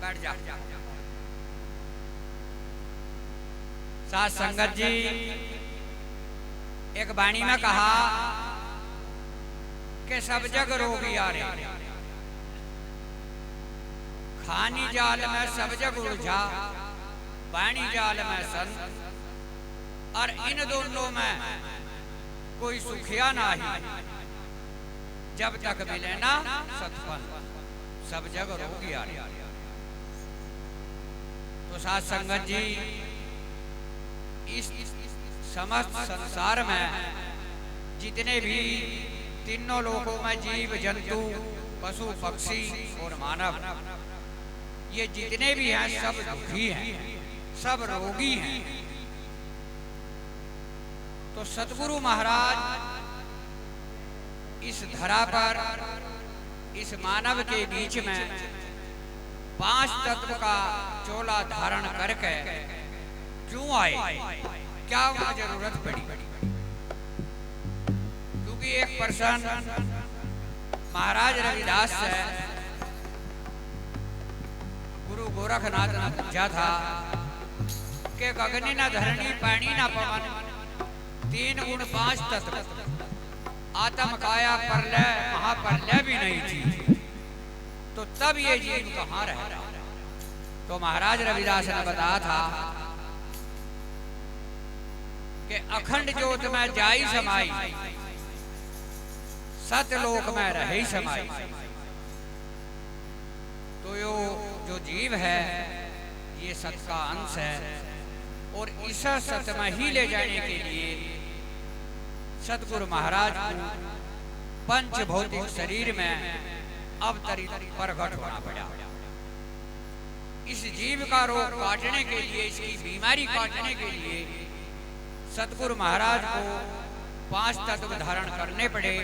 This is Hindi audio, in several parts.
बैठ जा। साथ संगत जी, एक वाणी में कहा कि सब जग रोगी आ रहे, खानी जाल में सब जग उलझा, वाणी जाल में संत, और इन दोनों में कोई सुखिया नहीं, जब तक मिले ना सतपन, सब जग रोगी आ रहे। तो साथ संगत जी, इस समस्त संसार में जितने भी तीनों लोकों में जीव जंतु, पशु पक्षी और मानव, ये जितने भी हैं सब दुखी हैं, सब रोगी हैं। तो सतगुरु महाराज इस धरा पर, इस मानव के बीच में 5 तत्व का चोला धारण करके क्यों आए, क्या उन्हें जरूरत पड़ी? क्योंकि एक पर्सन महाराज रविदास से गुरु गोरखनाथ ने पूछा था कि गगनी न धरणी, पानी न पवन, 3 गुण 5 तत्व, आत्म काया प्रलय महाप्रलय भी नहीं थी, तो तब ये जीव कहाँ रह रहा? तो महाराज रविदास ने बताया था कि अखंड ज्योत में जाई समाई, सतलोक में रहे समाई। तो जो जीव है ये सत का अंश है, और इस सत में ही ले जाने के लिए सतगुरु महाराज को पंच भौतिक शरीर में अवतरित प्रकट होना पड़ा। इस जीव का रोग काटने के लिए, इसकी बीमारी काटने के लिए सतगुरु महाराज को 5 तत्व धारण करने पड़े,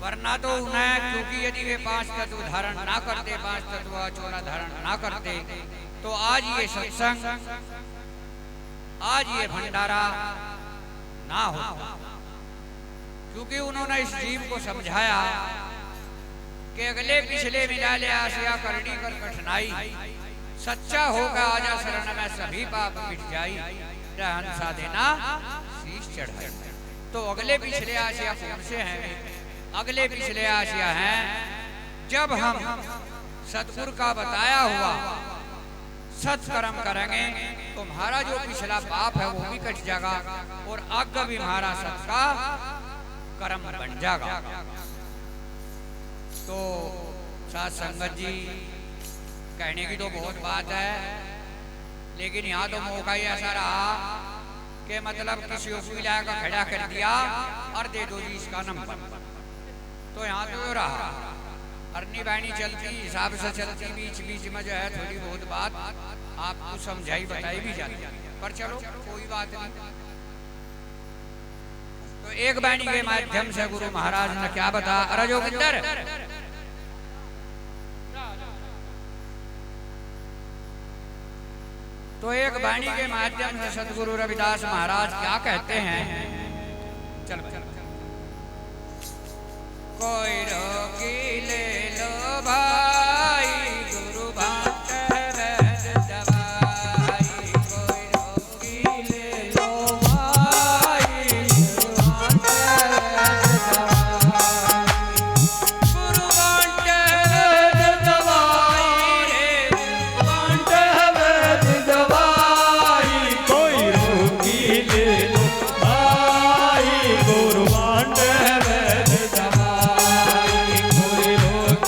वरना तो उन्हें, क्योंकि यदि वे 5 तत्व धारण ना करते, 5 तत्व का चोला धारण ना करते, तो आज ये सत्संग, आज ये भंडारा ना होता। क्योंकि उन्होंने इस जीव को समझाया कि अगले पिछले मिला ले आसिया करनी कर कठिनाई, सच्चा होगा आजा शरण में सभी पाप मिट जाई, हंसा देना शीश चढ़ाई। तो अगले पिछले आसिया कौन से हैं? अगले पिछले आसिया हैं जब हम सतगुरु का बताया हुआ सत्कर्म करेंगे तो हमारा जो पिछला पाप है वो भी कट जाएगा, और आगे भी हमारा सत का कर्म बन जाएगा। तो साथ संगत जी, कहने की तो बहुत बात है, लेकिन यहाँ तो मौका ही ऐसा रहा कि मतलब किसी को लाकर खड़ा कर दिया और दे दो जी इसका नंबर। तो यहाँ तो रहा अरनी बाणी चलती, हिसाब से चलती, बीच बीच में जो है थोड़ी बहुत बात आपको समझाई बताई भी जाती, पर चलो कोई बात नहीं। तो एक बाणी के माध्यम से गुरु महाराज ने क्या बता, अरे जोगिंदर, तो एक वाणी के माध्यम से सतगुरु रविदास महाराज क्या कहते हैं, चल कोई रोगी ले लो भाई, गुरु भांत वैद दवाई, कोई रोगी ले लो भाई, गुरु भांत वैद दवाई, गुरु भांत वैद दवाई रे, भांत वैद दवाई, कोई रोगी ले लो भाई, गुरु भांत वैद दवाई, कोई रोगी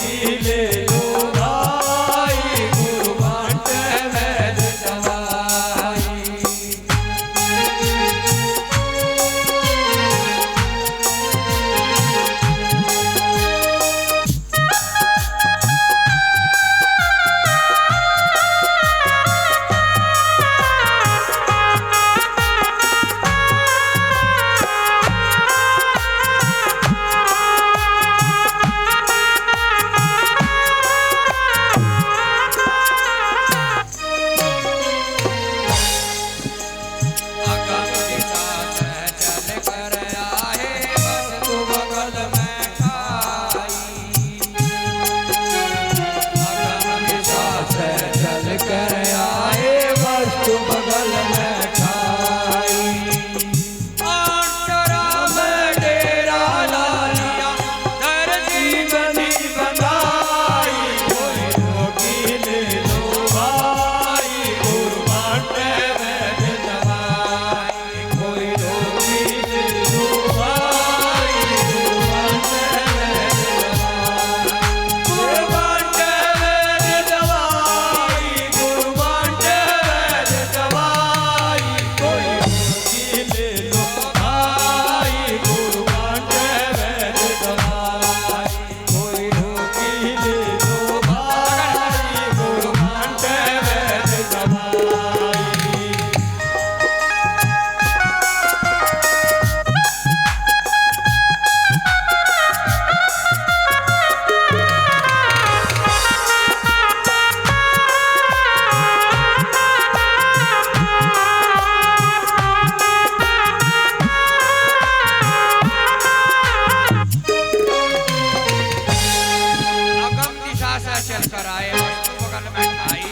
से चल कर आए, वस्तु बगल में ठाई,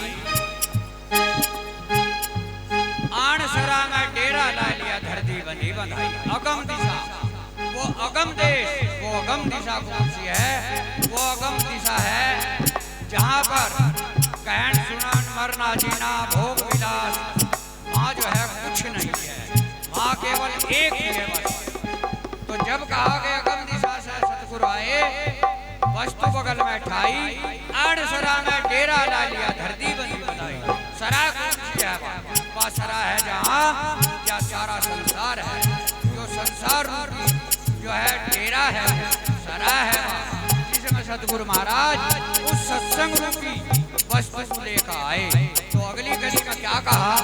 आण सरा में डेरा ला लिया, धरती बंधी बंधाई। अगम दिशा, वो अगम देश, वो अगम दिशा कौन सी है? वो अगम दिशा है जहाँ पर कहन सुनन मरना जीना भोग विलास, माँ जो है कुछ नहीं है, माँ केवल एक ही है बस। तो जब कहा गया अगम दिशा से सतगुरु आए, वस्तु बगल में ठाई, आड़ सरा में डेरा ला लिया, धरती बंधी बनाई। सरा कौन सी है? वह सरा है जहाँ या सारा संसार है, जो संसार जो है डेरा है, सरा है, जिसमें सतगुरु महाराज उस सत्संग रूपी वस्तु को लेकर आए। तो अगली कड़ी में क्या कहा?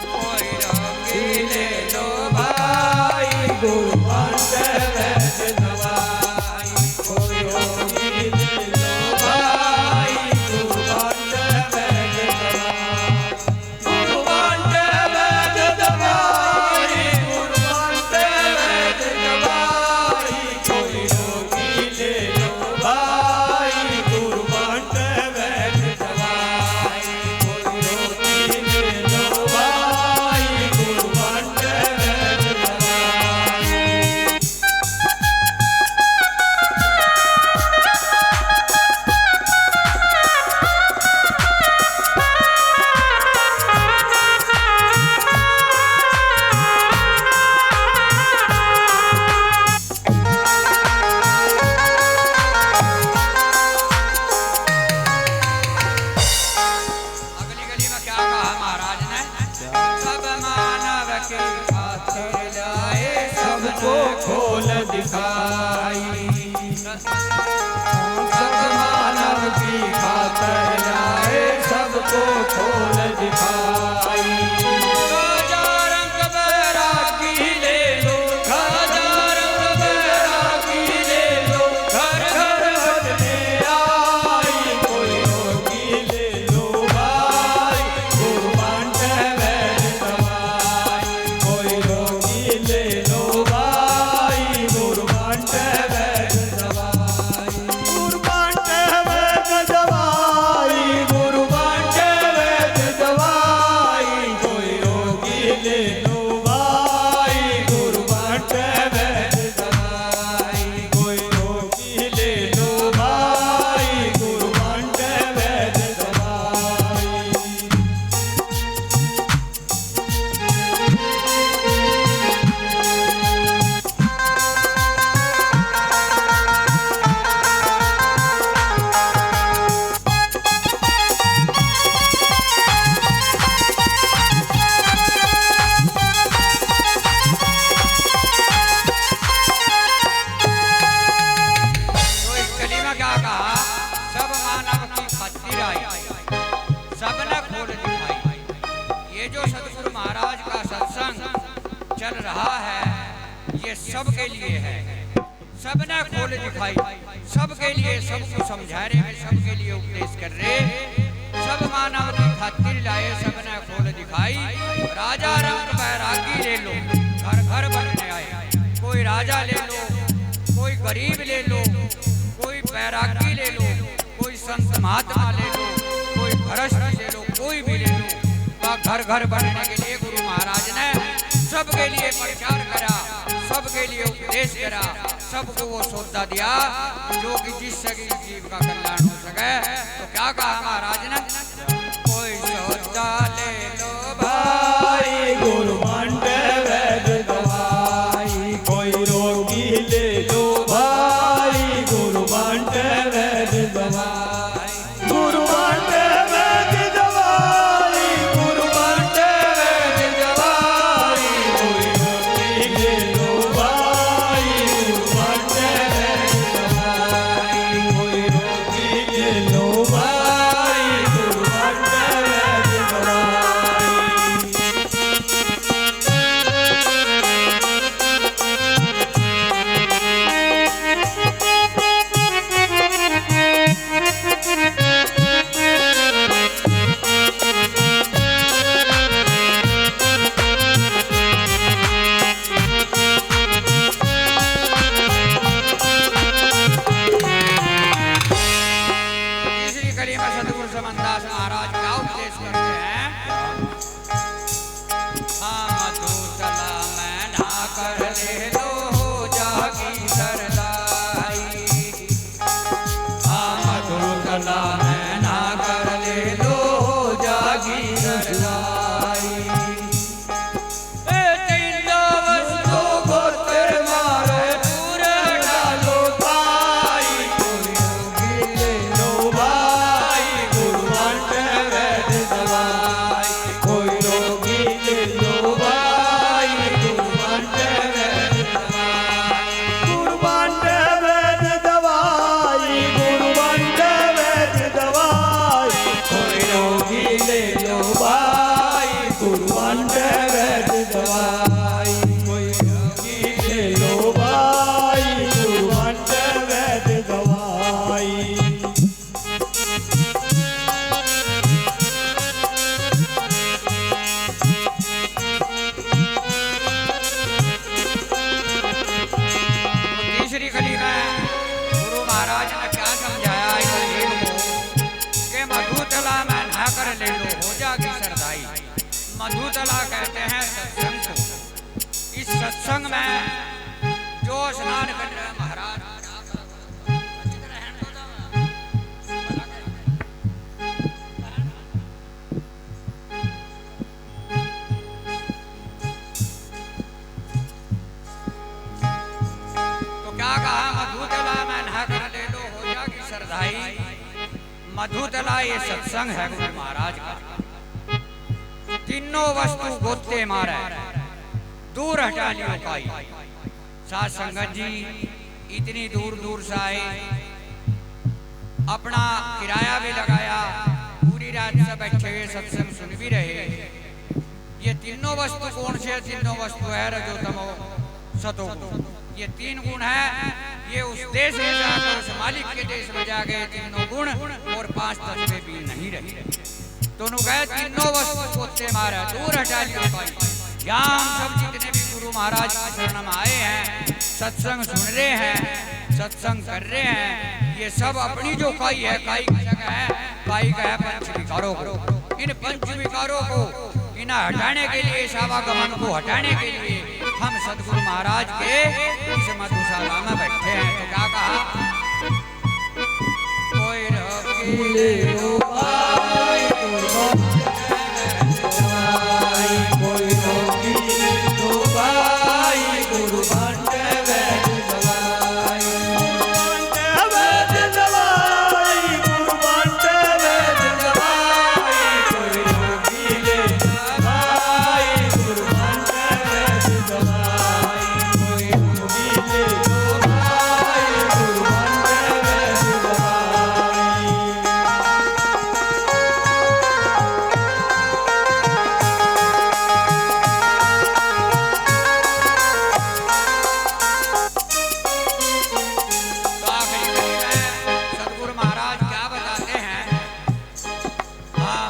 कोई रोगी ले लो भाई, गुरु वैद्य दवाई, कोई रोगी ले लो भाई, गुरु वैद्य दवाई, गुरु वैद्य दवाई, गुरु वैद्य दवाई, कोई रोगी ले लो भाई, गुरु वैद्य दवाई, कोई रोगी ले लो भाई, गुरु वैद्य दवाई। अगली गली में क्या कहा महाराज ने? सब मानव की खातिर लाए, सबको खोल दिखाई, सब मानव की खातिर लाए, सबको खोल दिखाई। राजा रंग बैरागी ले लो, राजा रंग बैरागी ले लो, घर घर बदले आई, कोई रोगी ले लो भाई, गुरु वैद्य दवाई, कोई रोगी ले लो भाई, गुरु वैद्य दवाई, गुरु वैद्य दवाई, गुरु वैद्य दवाई, कोई रोगी ले लो भाई, गुरु वैद्य दवाई, कोई रोगी ले लो भाई, गुरु वैद्य दवाई। तो इस कली में क्या कहा? सब मानव की खातिर आई, सबने खोल दिखाई। ये जो सतगुरु महाराज का सत्संग चल रहा है, ये सबके लिए है, सबने खोल दिखाई, सबके लिए, सबको समझा रहे हैं, सबके लिए उपदेश कर रहे। सब मानव की खातिर लाए, सबने खोल दिखाई। राजा रंग बैरागी ले लो, घर घर बनने आए, कोई राजा ले लो, कोई गरीब ले लो, कोई बैरागी ले लो, कोई संत महात्मा ले लो, कोई भ्रष्ट ले लो, कोई भी ले लो। घर घर बनने के लिए गुरु महाराज ने सबके लिए प्रचार करा, सबके लिए उपदेश करा, सबको वो सौदा दिया जो कि जिससे कि जीव का कल्याण हो सके। तो क्या कहा महाराज ने? कोई सौदा ले लो भाई, गुरु वैद्य दवाई, कोई रोगी ले लो भाई, गुरु वैद्य दवाई, गुरु वैद्य दवाई, गुरु वैद्य दवाई, कोई रोगी ले लो भाई, गुरु वैद्य दवाई, कोई रोगी ले लो भाई, कली में सतगुरु समनदास महाराज क्या उपदेश करते हैं? मधुतला में ना कर ले लो हो जागी सरदाई। मधुतला में ना कर ले लो हो जागी सरदाई। तीनों वस्तु गोत्र मारे दूर डालो भाई। कोई रोगी ले लो भाई गुरु मंत्र वैद दवाई। कोई रोगी ले लो भाई गुरु मंत्र वैद दवाई। गुरु मंत्र वैद दवाई। गुरु मंत्र वैद दवाई। कोई रोगी ले लो भाई गुरु मंत्र वैद दवाई। कोई रोगी ले लो भाई गुरु मंत्र वैद दवाई। तीसरी कली में गुरु महाराज ने क्या समझाया इस जीव को कि मधुतला में नहा कर ले लो हो जागी सरदाई। मधुतला कहते हैं सत्संग को। इस सत्संग में जो स्नान कर रहे हैं महाराज क्या कहा? मधुतला में नहा कर ले लो हो जागी सरदाई। मधुतला ये सत्संग है गुरु महाराज का। तीनों वस्तु गोते मारे दूर हटा लियो काई। साथ संगत जी इतनी दूर दूर से आए, अपना किराया भी लगाया, पूरी रात से बैठे हुए सत्संग सुन भी रहे। ये तीनों वस्तु कौन से? तीनों वस्तु है रजो तमो सतो। ये तीन गुण है। ये उस देश में जाकर उस मालिक के देश में जा गए तीनों गुण, और 5 तत्व भी नहीं रहे। दोनों गए तीनों वस्तु गोते मारा दूर हटा लिया भाई। यहाँ हम सब जितने भी गुरु महाराज की शरण में आए हैं, सत्संग सुन रहे हैं, सत्संग कर रहे हैं, ये सब अपनी जो काई है, काई की जगह है, काई का है पंच विकारों को। इन पंच विकारों को इन्हें हटाने के लिए, सावागमन को हटाने के लिए हम सतगुरु महाराज के इस मधुशाला में बैठे हैं। तो क्या कहा? कोई रोगी ले लो भाई गुरु कोई रोगी ले लो भाई गुरु मंत्र वैद दवाई। वैद दवाई गुरु मंत्र वैद दवाई। कोई रोगी ले लो भाई गुरु मंत्र वैद दवाई। कोई रोगी ले लो भाई गुरु मंत्र वैद दवाई। तो आखिरी कली में सतगुरु महाराज क्या बताते हैं?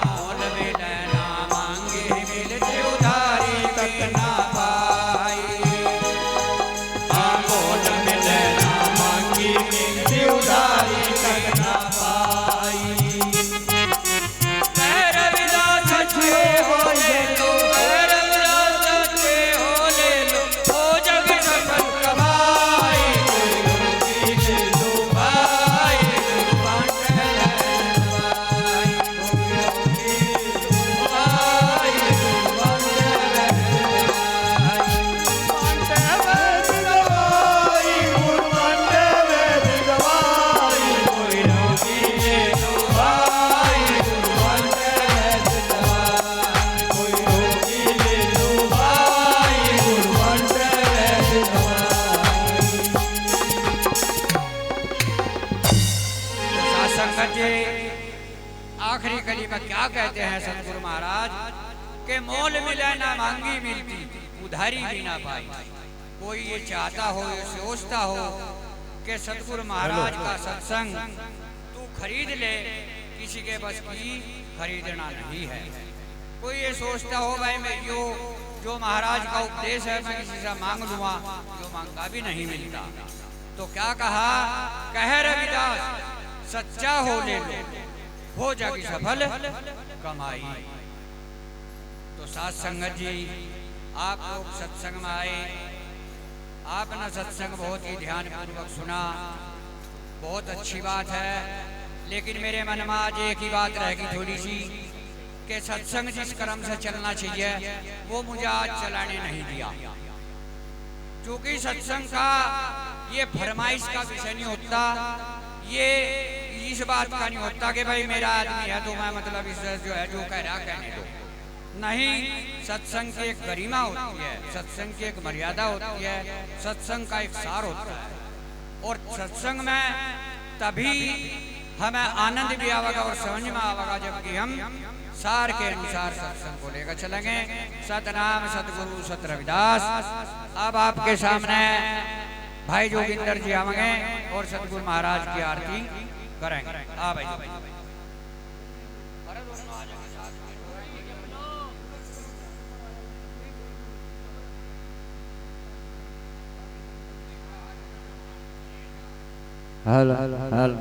मोल मिले ना मांगे मिलते उधारी तक ना पाई। मोल मिले ना मांगी मिलती उधारी तक ना पाई। रविदास सच्चे हो ले लो, रविदास सच्चे हो ले लो, हो जग सफल कमाई। कोई रोगी ले लो भाई गुरु मंत्र वैद दवाई। कोई रोगी ले लो भाई गुरु मंत्र वैद दवाई। मंत्र वैद दवाई गुरु मंत्र वैद दवाई। कोई रोगी ले लो भाई गुरु मंत्र वैद दवाई। कोई रोगी ले लो भाई गुरु मंत्र वैद दवाई। साथ संगत जी आखिरी कली में क्या कहते हैं सतगुरु महाराज के? मोल मिले ना मांगी मिलती उधारी भी ना पाई। कोई ये चाहता हो, ये सोचता हो कि सतगुरु महाराज का सत्संग तू खरीद ले, किसी के बस की खरीदना नहीं है। कोई ये सोचता हो भाई मैं जो महाराज का उपदेश है मैं किसी से मांग लूँगा, जो मांगा भी नहीं मिलता। तो क्या कहा? कह रविदास सच्चा हो ले लो, हो जाएगी सफल कमाई। तो साथ संगत जी, आप लोग सत्संग में आए, आपने सत्संग बहुत ही ध्यान पूर्वक सुना, बहुत अच्छी बात है। लेकिन मेरे मन में आज एक ही बात रहेगी थोड़ी सी, कि सत्संग जिस क्रम से चलना चाहिए वो मुझे आज चलाने नहीं दिया। क्योंकि सत्संग का ये फरमाइश का विषय नहीं होता, ये इस बात का नहीं होता कि भाई मेरा आदमी है तो मैं मतलब इस जो है जो कह रहा कहने दो। नहीं, सत्संग की एक गरिमा होती है, सत्संग की एक मर्यादा होती है, सत्संग का एक सार होता है। और सत्संग में तभी हमें आनंद भी आवेगा और समझ में आवेगा जबकि हम सार के अनुसार सत्संग को लेकर चलेंगे। सतनाम सतगुरु सत रविदास। अब आपके सामने भाई जोगिंदर जी आवेंगे और सतगुरु महाराज की आरती करेंगे। आ भाई हल हल हल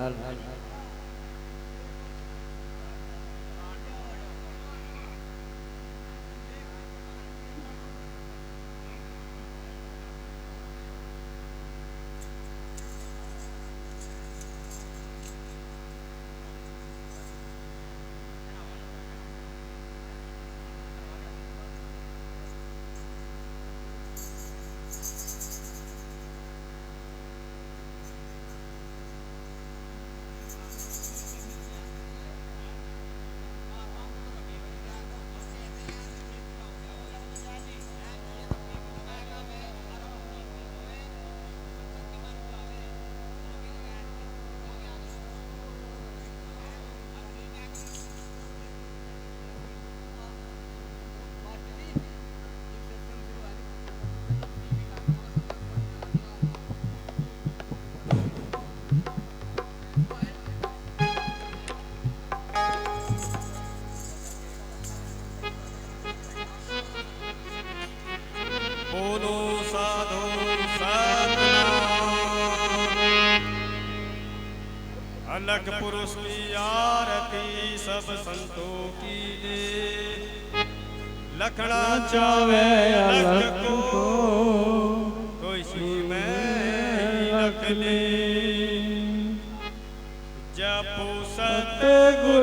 बोलो साधु सतनाम। अलग पुरुष की आरती सब संतों की ले, लखना चावे अलग को कोई सी में लख ले। जपो सतगुरु